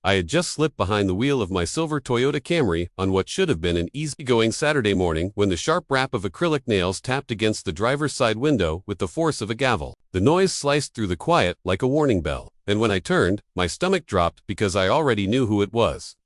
I had just slipped behind the wheel of my silver Toyota Camry on what should have been an easygoing Saturday morning when the sharp rap of acrylic nails tapped against the driver's side window with the force of a gavel. The noise sliced through the quiet like a warning bell, and when I turned, my stomach dropped because I already knew who it was.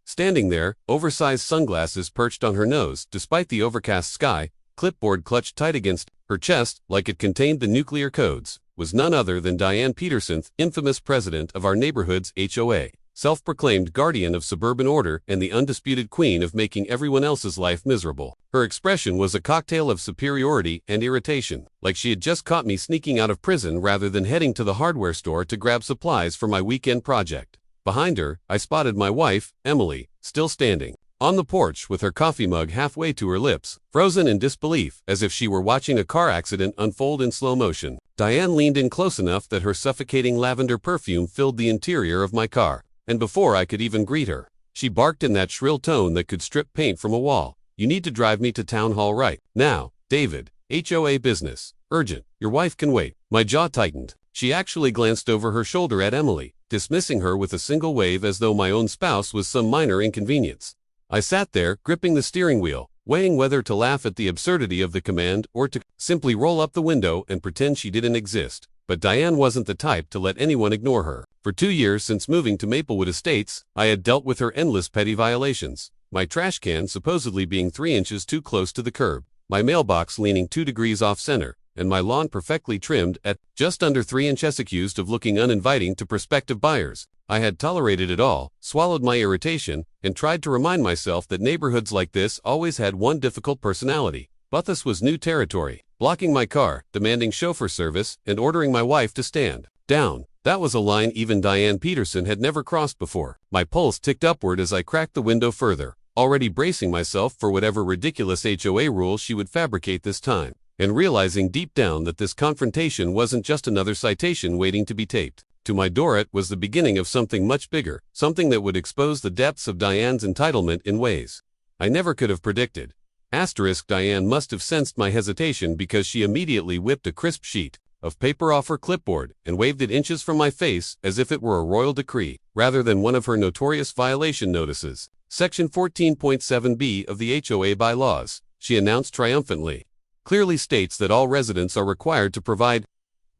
Standing there, oversized sunglasses perched on her nose despite the overcast sky, clipboard clutched tight against her chest like it contained the nuclear codes, was none other than Diane Peterson, infamous president of our neighborhood's HOA, self-proclaimed guardian of suburban order and the undisputed queen of making everyone else's life miserable. Her expression was a cocktail of superiority and irritation, like she had just caught me sneaking out of prison rather than heading to the hardware store to grab supplies for my weekend project. Behind her, I spotted my wife, Emily, still standing on the porch with her coffee mug halfway to her lips, frozen in disbelief as if she were watching a car accident unfold in slow motion. Diane leaned in close enough that her suffocating lavender perfume filled the interior of my car, and before I could even greet her, she barked in that shrill tone that could strip paint from a wall. "You need to drive me to town hall right now, David. HOA business. Urgent. Your wife can wait." My jaw tightened. She actually glanced over her shoulder at Emily, dismissing her with a single wave as though my own spouse was some minor inconvenience. I sat there, gripping the steering wheel, weighing whether to laugh at the absurdity of the command or to simply roll up the window and pretend she didn't exist. But Diane wasn't the type to let anyone ignore her. For 2 years since moving to Maplewood Estates, I had dealt with her endless petty violations. My trash can supposedly being 3 inches too close to the curb, my mailbox leaning 2 degrees off center, and my lawn perfectly trimmed at just under 3 inches, accused of looking uninviting to prospective buyers. I had tolerated it all, swallowed my irritation, and tried to remind myself that neighborhoods like this always had one difficult personality. But this was new territory, blocking my car, demanding chauffeur service, and ordering my wife to stand down. That was a line even Diane Peterson had never crossed before. My pulse ticked upward as I cracked the window further, already bracing myself for whatever ridiculous HOA rule she would fabricate this time, and realizing deep down that this confrontation wasn't just another citation waiting to be taped. To my door it was the beginning of something much bigger, something that would expose the depths of Diane's entitlement in ways I never could have predicted. Diane must have sensed my hesitation because she immediately whipped a crisp sheet of paper off her clipboard and waved it inches from my face as if it were a royal decree, rather than one of her notorious violation notices. Section 14.7b of the HOA bylaws, she announced triumphantly, clearly states that all residents are required to provide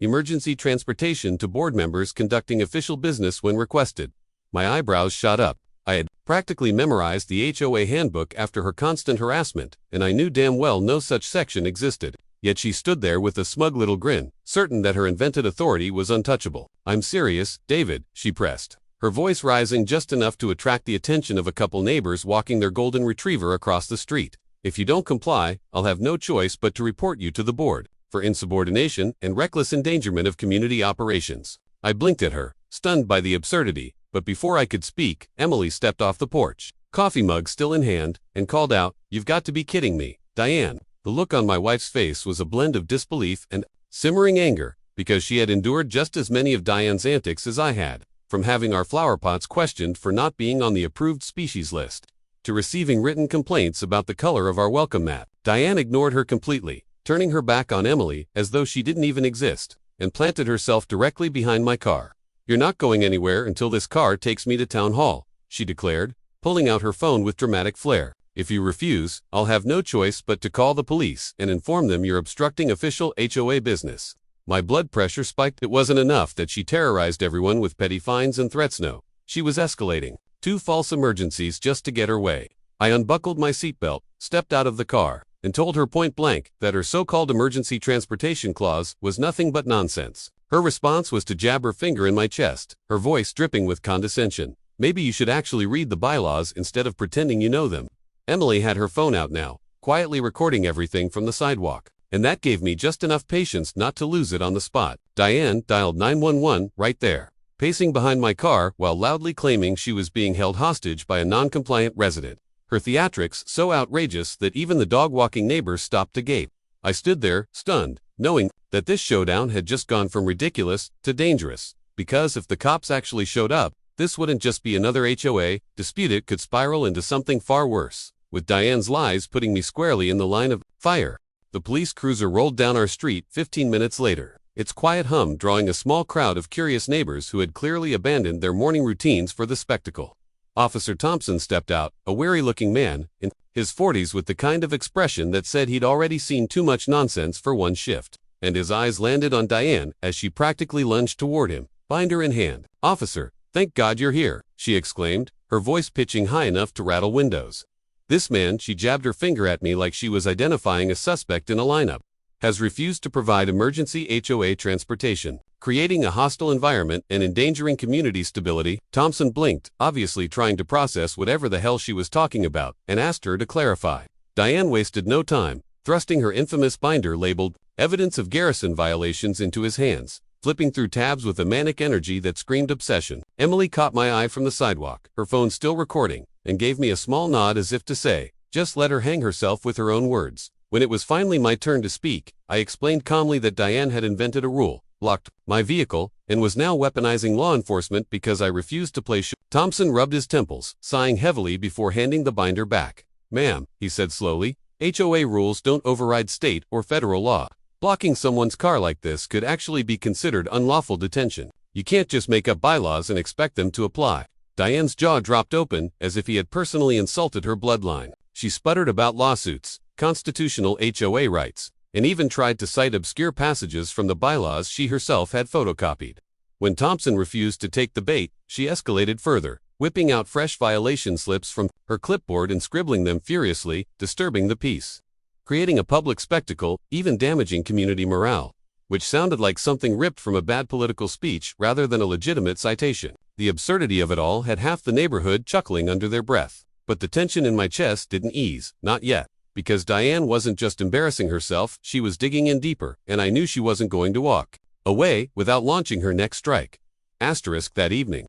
emergency transportation to board members conducting official business when requested. My eyebrows shot up. I had practically memorized the HOA handbook after her constant harassment, and I knew damn well no such section existed. Yet she stood there with a smug little grin, certain that her invented authority was untouchable. "I'm serious, David," she pressed, her voice rising just enough to attract the attention of a couple neighbors walking their golden retriever across the street. "If you don't comply, I'll have no choice but to report you to the board for insubordination and reckless endangerment of community operations." I blinked at her, stunned by the absurdity, but before I could speak, Emily stepped off the porch, coffee mug still in hand, and called out, "You've got to be kidding me, Diane." The look on my wife's face was a blend of disbelief and simmering anger, because she had endured just as many of Diane's antics as I had, from having our flower pots questioned for not being on the approved species list, to receiving written complaints about the color of our welcome mat. Diane ignored her completely, turning her back on Emily as though she didn't even exist, and planted herself directly behind my car. "You're not going anywhere until this car takes me to town hall," she declared, pulling out her phone with dramatic flair. "If you refuse, I'll have no choice but to call the police and inform them you're obstructing official HOA business." My blood pressure spiked. It wasn't enough that she terrorized everyone with petty fines and threats. No, she was escalating 2 false emergencies just to get her way. I unbuckled my seatbelt, stepped out of the car, and told her point blank that her so-called emergency transportation clause was nothing but nonsense. Her response was to jab her finger in my chest, her voice dripping with condescension. "Maybe you should actually read the bylaws instead of pretending you know them." Emily had her phone out now, quietly recording everything from the sidewalk, and that gave me just enough patience not to lose it on the spot. Diane dialed 911 right there, pacing behind my car while loudly claiming she was being held hostage by a non-compliant resident. Her theatrics so outrageous that even the dog-walking neighbors stopped to gape. I stood there, stunned, knowing that this showdown had just gone from ridiculous to dangerous, because if the cops actually showed up, this wouldn't just be another HOA dispute, it could spiral into something far worse, with Diane's lies putting me squarely in the line of fire. The police cruiser rolled down our street 15 minutes later, its quiet hum drawing a small crowd of curious neighbors who had clearly abandoned their morning routines for the spectacle. Officer Thompson stepped out, a weary-looking man, in his 40s with the kind of expression that said he'd already seen too much nonsense for one shift. And his eyes landed on Diane as she practically lunged toward him, binder in hand. "Officer, thank God you're here," she exclaimed, her voice pitching high enough to rattle windows. "This man," she jabbed her finger at me like she was identifying a suspect in a lineup, "has refused to provide emergency HOA transportation, creating a hostile environment and endangering community stability." Thompson blinked, obviously trying to process whatever the hell she was talking about, and asked her to clarify. Diane wasted no time, thrusting her infamous binder labeled "Evidence of Garrison Violations" into his hands, flipping through tabs with a manic energy that screamed obsession. Emily caught my eye from the sidewalk, her phone still recording, and gave me a small nod as if to say, "Just let her hang herself with her own words." When it was finally my turn to speak, I explained calmly that Diane had invented a rule, blocked my vehicle, and was now weaponizing law enforcement because I refused to play Thompson rubbed his temples, sighing heavily before handing the binder back. "Ma'am," he said slowly, "HOA rules don't override state or federal law. Blocking someone's car like this could actually be considered unlawful detention. You can't just make up bylaws and expect them to apply." Diane's jaw dropped open, as if he had personally insulted her bloodline. She sputtered about lawsuits, constitutional HOA rights, and even tried to cite obscure passages from the bylaws she herself had photocopied. When Thompson refused to take the bait, she escalated further, whipping out fresh violation slips from her clipboard and scribbling them furiously, disturbing the peace, creating a public spectacle, even damaging community morale, which sounded like something ripped from a bad political speech rather than a legitimate citation. The absurdity of it all had half the neighborhood chuckling under their breath. But the tension in my chest didn't ease, not yet, because Diane wasn't just embarrassing herself, she was digging in deeper, and I knew she wasn't going to walk away without launching her next strike. That evening,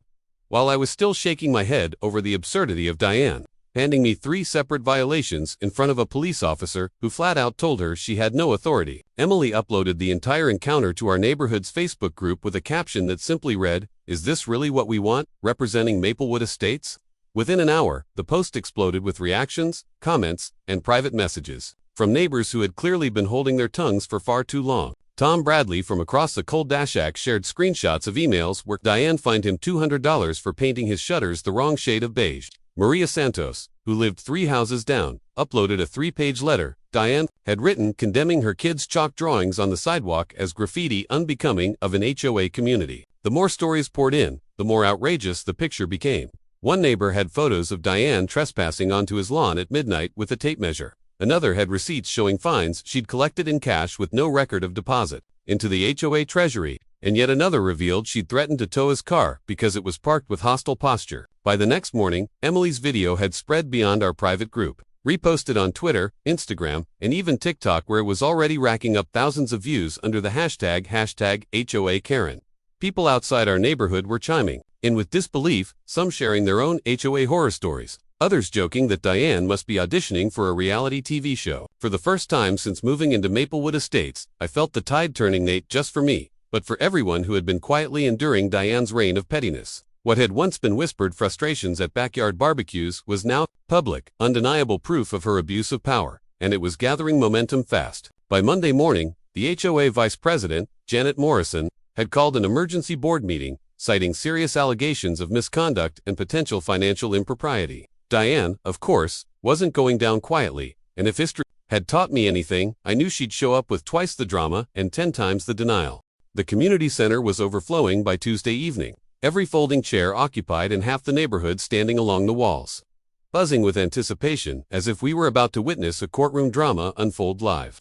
while I was still shaking my head over the absurdity of Diane handing me 3 separate violations in front of a police officer who flat out told her she had no authority, Emily uploaded the entire encounter to our neighborhood's Facebook group with a caption that simply read, "Is this really what we want, representing Maplewood Estates?" Within an hour, the post exploded with reactions, comments, and private messages from neighbors who had clearly been holding their tongues for far too long. Tom Bradley from across the Cold-Shack shared screenshots of emails where Diane fined him $200 for painting his shutters the wrong shade of beige. Maria Santos, who lived 3 houses down, uploaded a 3-page letter Diane had written condemning her kids' chalk drawings on the sidewalk as graffiti unbecoming of an HOA community. The more stories poured in, the more outrageous the picture became. One neighbor had photos of Diane trespassing onto his lawn at midnight with a tape measure. Another had receipts showing fines she'd collected in cash with no record of deposit into the HOA treasury, and yet another revealed she'd threatened to tow his car because it was parked with hostile posture. By the next morning, Emily's video had spread beyond our private group, reposted on Twitter, Instagram, and even TikTok, where it was already racking up thousands of views under the hashtag HOA Karen. People outside our neighborhood were chiming in with disbelief, some sharing their own HOA horror stories, others joking that Diane must be auditioning for a reality TV show. For the first time since moving into Maplewood Estates, I felt the tide turning, not just for me, but for everyone who had been quietly enduring Diane's reign of pettiness. What had once been whispered frustrations at backyard barbecues was now public, undeniable proof of her abuse of power, and it was gathering momentum fast. By Monday morning, the HOA vice president, Janet Morrison, had called an emergency board meeting, citing serious allegations of misconduct and potential financial impropriety. Diane, of course, wasn't going down quietly, and if history had taught me anything, I knew she'd show up with twice the drama and 10 times the denial. The community center was overflowing by Tuesday evening, every folding chair occupied and half the neighborhood standing along the walls, buzzing with anticipation as if we were about to witness a courtroom drama unfold live.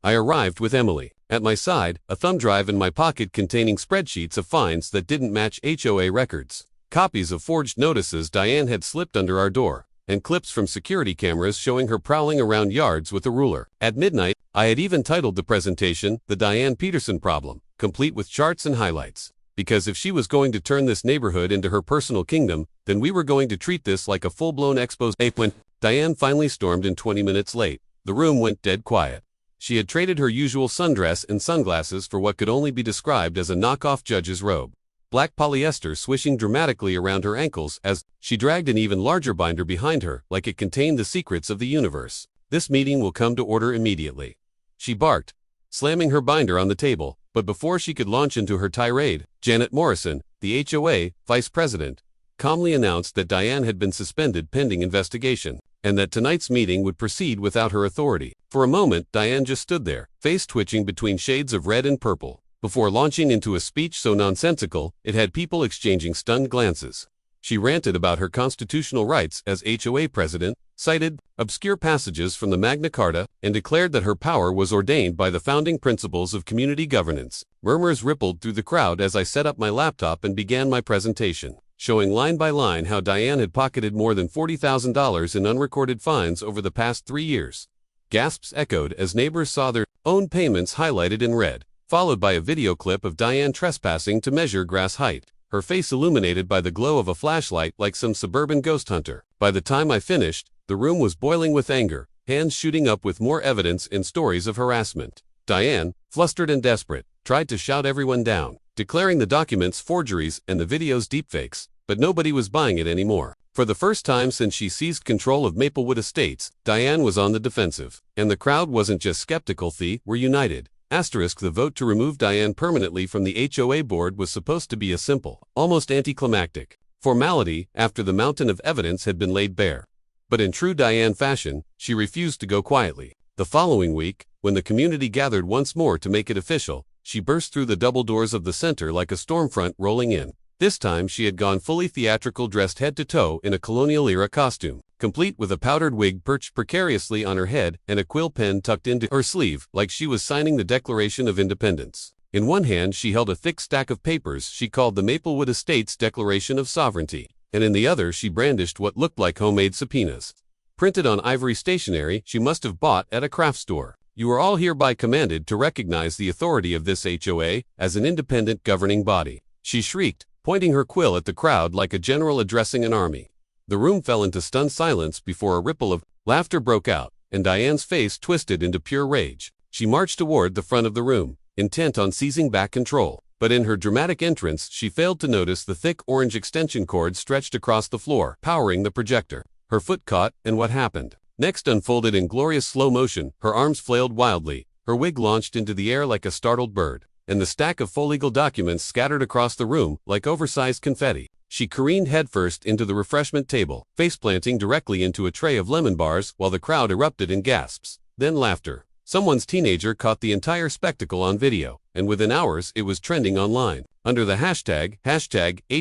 I arrived with Emily at my side, a thumb drive in my pocket containing spreadsheets of fines that didn't match HOA records, copies of forged notices Diane had slipped under our door, and clips from security cameras showing her prowling around yards with a ruler. At midnight, I had even titled the presentation, "The Diane Peterson Problem," complete with charts and highlights. Because if she was going to turn this neighborhood into her personal kingdom, then we were going to treat this like a full-blown expose. When Diane finally stormed in 20 minutes late, the room went dead quiet. She had traded her usual sundress and sunglasses for what could only be described as a knockoff judge's robe, black polyester swishing dramatically around her ankles as she dragged an even larger binder behind her like it contained the secrets of the universe. "This meeting will come to order immediately," she barked, slamming her binder on the table, But before she could launch into her tirade, Janet Morrison, the HOA vice president, calmly announced that Diane had been suspended pending investigation, and that tonight's meeting would proceed without her authority. For a moment, Diane just stood there, face twitching between shades of red and purple, before launching into a speech so nonsensical it had people exchanging stunned glances. She ranted about her constitutional rights as HOA president, cited obscure passages from the Magna Carta, and declared that her power was ordained by the founding principles of community governance. Murmurs rippled through the crowd as I set up my laptop and began my presentation, showing line by line how Diane had pocketed more than $40,000 in unrecorded fines over the past 3 years. Gasps echoed as neighbors saw their own payments highlighted in red, followed by a video clip of Diane trespassing to measure grass height, her face illuminated by the glow of a flashlight like some suburban ghost hunter. By the time I finished, the room was boiling with anger, hands shooting up with more evidence and stories of harassment. Diane, flustered and desperate, tried to shout everyone down, declaring the documents forgeries and the videos deepfakes, but nobody was buying it anymore. For the first time since she seized control of Maplewood Estates, Diane was on the defensive, and the crowd wasn't just skeptical, they were united. The vote to remove Diane permanently from the HOA board was supposed to be a simple, almost anticlimactic formality after the mountain of evidence had been laid bare. But in true Diane fashion, she refused to go quietly. The following week, when the community gathered once more to make it official, she burst through the double doors of the center like a stormfront rolling in. This time she had gone fully theatrical, dressed head to toe in a colonial-era costume, complete with a powdered wig perched precariously on her head and a quill pen tucked into her sleeve like she was signing the Declaration of Independence. In one hand she held a thick stack of papers she called the Maplewood Estates Declaration of Sovereignty, and in the other she brandished what looked like homemade subpoenas, printed on ivory stationery she must have bought at a craft store. You are all hereby commanded to recognize the authority of this HOA as an independent governing body, she shrieked, pointing her quill at the crowd like a general addressing an army. The room fell into stunned silence before a ripple of laughter broke out, and Diane's face twisted into pure rage. She marched toward the front of the room, intent on seizing back control. But in her dramatic entrance, she failed to notice the thick orange extension cord stretched across the floor, powering the projector. Her foot caught, and what happened next unfolded in glorious slow motion. Her arms flailed wildly, her wig launched into the air like a startled bird, and the stack of full legal documents scattered across the room like oversized confetti. She careened headfirst into the refreshment table, face-planting directly into a tray of lemon bars while the crowd erupted in gasps, then laughter. Someone's teenager caught the entire spectacle on video, and within hours it was trending online, under the hashtag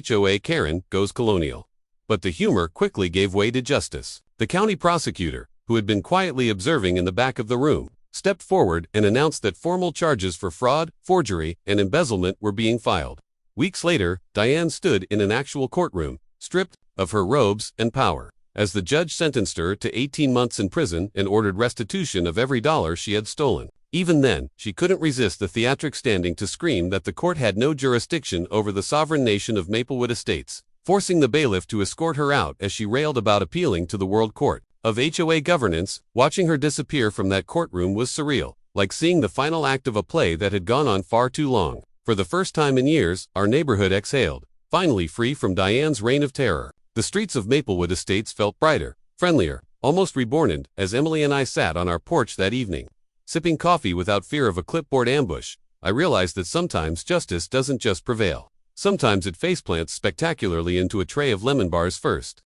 HOA Karen Goes Colonial. But the humor quickly gave way to justice. The county prosecutor, who had been quietly observing in the back of the room, stepped forward and announced that formal charges for fraud, forgery, and embezzlement were being filed. Weeks later, Diane stood in an actual courtroom, stripped of her robes and power, as the judge sentenced her to 18 months in prison and ordered restitution of every dollar she had stolen. Even then, she couldn't resist the theatric standing to scream that the court had no jurisdiction over the sovereign nation of Maplewood Estates, forcing the bailiff to escort her out as she railed about appealing to the World Court of HOA governance. Watching her disappear from that courtroom was surreal, like seeing the final act of a play that had gone on far too long. For the first time in years, our neighborhood exhaled, finally free from Diane's reign of terror. The streets of Maplewood Estates felt brighter, friendlier, almost reborn. And as Emily and I sat on our porch that evening, sipping coffee without fear of a clipboard ambush, I realized that sometimes justice doesn't just prevail. Sometimes it faceplants spectacularly into a tray of lemon bars first.